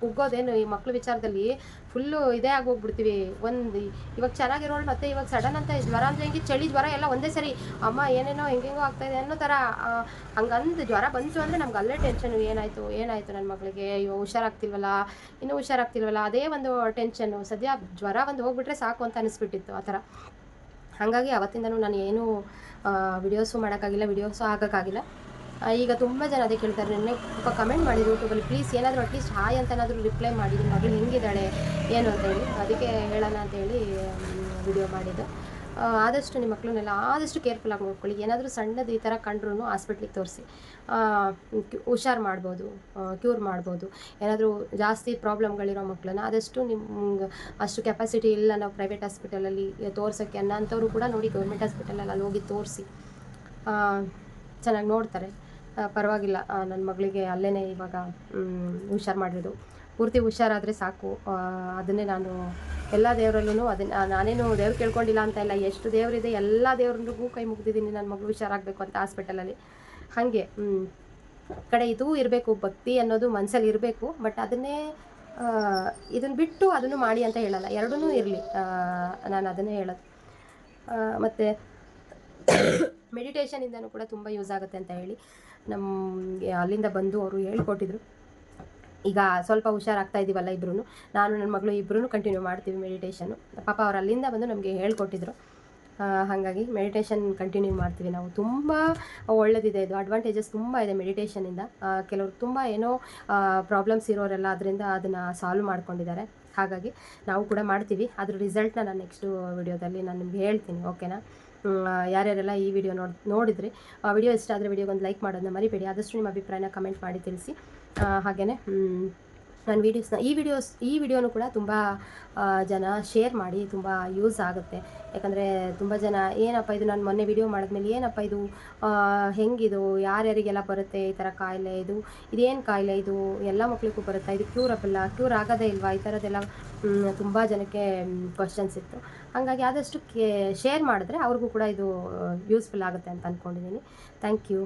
S1: ಕುಗ್ಗೋದೇನು ಈ ಮಕ್ಳ ವಿಚಾರದಲ್ಲಿ ಫುಲ್ಲು ಇದೇ ಆಗೋಗ್ಬಿಡ್ತೀವಿ. ಇವಾಗ ಚೆನ್ನಾಗಿರೋಳು ಮತ್ತು ಇವಾಗ ಸಡನ್ ಅಂತ ಜ್ವರ ಅಂದರೆ ಹೆಂಗೆ ಚಳಿ ಜ್ವರ ಎಲ್ಲ ಒಂದೇ ಸರಿ ಅಮ್ಮ ಏನೇನೋ ಹೆಂಗೆಂಗೋ ಆಗ್ತಾಯಿದೆ ಅನ್ನೋ ಥರ ಹಂಗಂದು ಜ್ವರ ಬಂತು ಅಂದರೆ ನಮ್ಗೆ ಅಲ್ಲೇ ಟೆನ್ಷನು. ಏನಾಯಿತು ನನ್ನ ಮಗಳಿಗೆ, ಅಯ್ಯೋ ಇನ್ನೂ ಹುಷಾರಾಗ್ತಿಲ್ವಲ್ಲ, ಅದೇ ಒಂದು ಟೆನ್ಷನ್ನು. ಸದ್ಯ ಜ್ವರ ಒಂದು ಹೋಗ್ಬಿಟ್ರೆ ಸಾಕು ಅಂತ ಅನಿಸ್ಬಿಟ್ಟಿತ್ತು ಆ ಥರ. ಹಾಗಾಗಿ ಅವತ್ತಿಂದನೂ ನಾನು ಏನೂ ವಿಡಿಯೋಸು ಮಾಡೋಕ್ಕಾಗಿಲ್ಲ, ವಿಡಿಯೋಸು ಹಾಕೋಕ್ಕಾಗಿಲ್ಲ. ಈಗ ತುಂಬ ಜನ ಅದೇ ಕೇಳ್ತಾರೆ, ನನಗೆ ಸ್ವಲ್ಪ ಕಮೆಂಟ್ ಮಾಡಿದ್ರು ಯೂಟ್ಯೂಬಲ್ಲಿ, ಪ್ಲೀಸ್ ಏನಾದರೂ ಅಟ್ಲೀಸ್ಟ್ ಹಾಯ್ ಅಂತನಾದರೂ ರಿಪ್ಲೈ ಮಾಡಿ, ನಿಮ್ಮ ಮಗಳು ಹೆಂಗಿದ್ದಾಳೆ ಏನು ಅಂತೇಳಿ. ಅದಕ್ಕೆ ಹೇಳೋಣ ಅಂತೇಳಿ ವಿಡಿಯೋ ಮಾಡಿದ್ದು. ಆದಷ್ಟು ನಿಮ್ಮ ಮಕ್ಕಳನ್ನೆಲ್ಲ ಆದಷ್ಟು ಕೇರ್ಫುಲ್ಲಾಗಿ ನೋಡ್ಕೊಳ್ಳಿ. ಏನಾದರೂ ಸಣ್ಣದು ಈ ಥರ ಕಂಡ್ರೂ ಹಾಸ್ಪಿಟ್ಲಿಗೆ ತೋರಿಸಿ, ಹುಷಾರು ಮಾಡ್ಬೋದು, ಕ್ಯೂರ್ ಮಾಡ್ಬೋದು. ಏನಾದರೂ ಜಾಸ್ತಿ ಪ್ರಾಬ್ಲಮ್ಗಳಿರೋ ಮಕ್ಕಳನ್ನ ಆದಷ್ಟು ನಿಮ್ಗೆ ಅಷ್ಟು ಕೆಪಾಸಿಟಿ ಇಲ್ಲ ನಾವು ಪ್ರೈವೇಟ್ ಹಾಸ್ಪಿಟಲಲ್ಲಿ ತೋರ್ಸೋಕ್ಕೆ ಅನ್ನೋಂಥವ್ರು ಕೂಡ ನೋಡಿ ಗೌರ್ಮೆಂಟ್ ಹಾಸ್ಪಿಟಲಲ್ಲಿ ಅಲ್ಲಿ ಹೋಗಿ ತೋರಿಸಿ, ಚೆನ್ನಾಗಿ ನೋಡ್ತಾರೆ. ಪರವಾಗಿಲ್ಲ, ನನ್ನ ಮಗಳಿಗೆ ಅಲ್ಲೇ ಇವಾಗ ಹುಷಾರು ಮಾಡಿರೋದು. ಪೂರ್ತಿ ಹುಷಾರಾದರೆ ಸಾಕು. ಅದನ್ನೇ ನಾನು ಎಲ್ಲ ದೇವರಲ್ಲೂ ನಾನೇನು ದೇವ್ರು ಕೇಳ್ಕೊಂಡಿಲ್ಲ ಅಂತ ಇಲ್ಲ. ಎಷ್ಟು ದೇವರಿದೆ ಎಲ್ಲ ದೇವ್ರಿಗೂ ಕೈ ಮುಗ್ದಿದ್ದೀನಿ ನನ್ನ ಮಗಳು ಹುಷಾರಾಗಬೇಕು ಅಂತ ಹಾಸ್ಪಿಟಲಲ್ಲಿ. ಹಾಗೆ ಕಡೆ ಇದೂ ಇರಬೇಕು, ಭಕ್ತಿ ಅನ್ನೋದು ಮನಸ್ಸಲ್ಲಿ ಇರಬೇಕು. ಬಟ್ ಅದನ್ನೇ ಇದನ್ನು ಬಿಟ್ಟು ಅದನ್ನು ಮಾಡಿ ಅಂತ ಹೇಳಲ್ಲ, ಎರಡೂ ಇರಲಿ, ನಾನು ಅದನ್ನೇ ಹೇಳೋದು. ಮತ್ತು ಮೆಡಿಟೇಷನಿಂದನೂ ಕೂಡ ತುಂಬ ಯೂಸ್ ಆಗುತ್ತೆ ಅಂತ ಹೇಳಿ ನಮಗೆ ಅಲ್ಲಿಂದ ಬಂದು ಅವರು ಹೇಳ್ಕೊಟ್ಟಿದ್ರು. ಈಗ ಸ್ವಲ್ಪ ಹುಷಾರಾಗ್ತಾ ಇದ್ದೀವಲ್ಲ ಇಬ್ಬರೂ, ನಾನು ನನ್ನ ಮಗಳು ಇಬ್ಬರೂ ಕಂಟಿನ್ಯೂ ಮಾಡ್ತೀವಿ ಮೆಡಿಟೇಷನ್ನು. ಪಾಪ ಅವ್ರು ಅಲ್ಲಿಂದ ಬಂದು ನಮಗೆ ಹೇಳ್ಕೊಟ್ಟಿದ್ರು. ಹಾಗಾಗಿ ಮೆಡಿಟೇಷನ್ ಕಂಟಿನ್ಯೂ ಮಾಡ್ತೀವಿ ನಾವು. ತುಂಬ ಒಳ್ಳೆಯದಿದೆ ಇದು, ಅಡ್ವಾಂಟೇಜಸ್ ತುಂಬ ಇದೆ ಮೆಡಿಟೇಷನಿಂದ. ಕೆಲವರು ತುಂಬ ಏನೋ ಪ್ರಾಬ್ಲಮ್ಸ್ ಇರೋರೆಲ್ಲ ಅದನ್ನು ಸಾಲ್ವ್ ಮಾಡ್ಕೊಂಡಿದ್ದಾರೆ. ಹಾಗಾಗಿ ನಾವು ಕೂಡ ಮಾಡ್ತೀವಿ. ಅದ್ರ ರಿಸಲ್ಟ್ನ ನಾನು ನೆಕ್ಸ್ಟು ವಿಡಿಯೋದಲ್ಲಿ ನಾನು ನಿಮ್ಗೆ ಹೇಳ್ತೀನಿ, ಓಕೆನಾ. ಯಾರ್ಯಾರೆಲ್ಲ ಈ ವಿಡಿಯೋ ನೋಡಿದ್ರಿ, ವಿಡಿಯೋ ಇಷ್ಟ ಆದರೆ ವಿಡಿಯೋಗೊಂದು ಲೈಕ್ ಮಾಡೋದನ್ನ ಮರಿಬೇಡಿ. ಆದಷ್ಟು ನಿಮ್ಮ ಅಭಿಪ್ರಾಯನ ಕಮೆಂಟ್ ಮಾಡಿ ತಿಳಿಸಿ. ಹಾಗೆಯೇ ನನ್ನ ಈ ವಿಡಿಯೋನು ಕೂಡ ತುಂಬ ಜನ ಶೇರ್ ಮಾಡಿ, ತುಂಬ ಯೂಸ್ ಆಗುತ್ತೆ. ಯಾಕಂದರೆ ತುಂಬ ಜನ ಏನಪ್ಪ ಇದು, ನಾನು ಮೊನ್ನೆ ವಿಡಿಯೋ ಮಾಡಿದ್ಮೇಲೆ ಏನಪ್ಪ ಇದು, ಹೆಂಗಿದು, ಯಾರ್ಯಾರಿಗೆಲ್ಲ ಬರುತ್ತೆ ಈ ಥರ ಕಾಯಿಲೆ, ಇದೇನು ಕಾಯಿಲೆ ಇದು, ಎಲ್ಲ ಮಕ್ಕಳಿಗೂ ಬರುತ್ತಾ, ಇದು ಕ್ಯೂರ್ ಆಗೋದೇ ಇಲ್ವಾ, ಈ ಥರದ್ದೆಲ್ಲ ತುಂಬ ಜನಕ್ಕೆ ಕ್ವಶನ್ಸ್ ಇತ್ತು. ಹಾಗಾಗಿ ಆದಷ್ಟು ಶೇರ್ ಮಾಡಿದ್ರೆ ಅವ್ರಿಗೂ ಕೂಡ ಇದು ಯೂಸ್ಫುಲ್ ಆಗುತ್ತೆ ಅಂತ ಅಂದ್ಕೊಂಡಿದ್ದೀನಿ. Thank you.